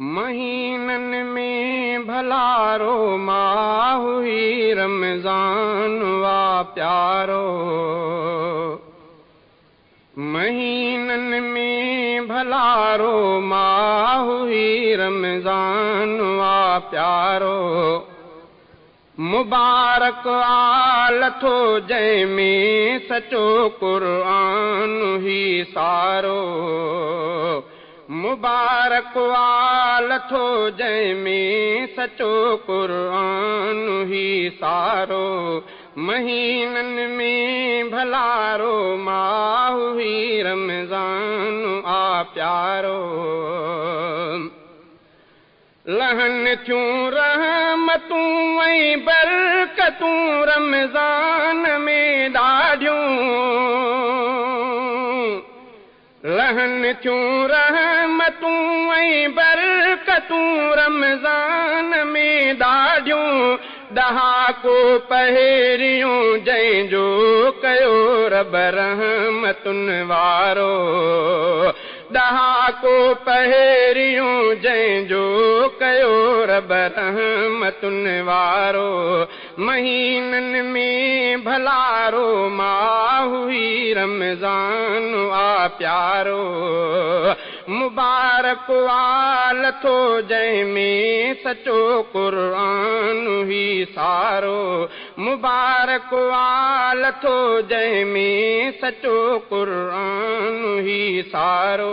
महीनन में भलारो माह हुई रमज़ान वा प्यारो। महीनन में भलारो माह हुई रमज़ान वा प्यारो। मुबारक आल थो जंहिंमें सचो क़ुर्आन ही सारो। मुबारक आल थो जंहिंमें सचो क़ुर्आन ही सारो। महीनन में भलारो माह हुई रमज़ान आ प्यारो। लहन थियूं रहमतूं ऐं बरकतूं रमज़ान में ॾाढियूं। लहन थियूं रहमतूं ऐं बरकतूं रमज़ान में ॾाढियूं। ॾहाको पहिरियों जंहिंजो कयो रब रहमतुनि वारो। ॾहाको पहिरियों जंहिंजो कयो रब रहमतुनि वारो। महीनन में भलारो माह हुई रमज़ान आ प्यारो। मुबारक आल थो जंहिंमें सचो क़ुर्आन ही सारो। मुबारक आल थो जंहिंमें सचो क़ुर्आन ही सारो।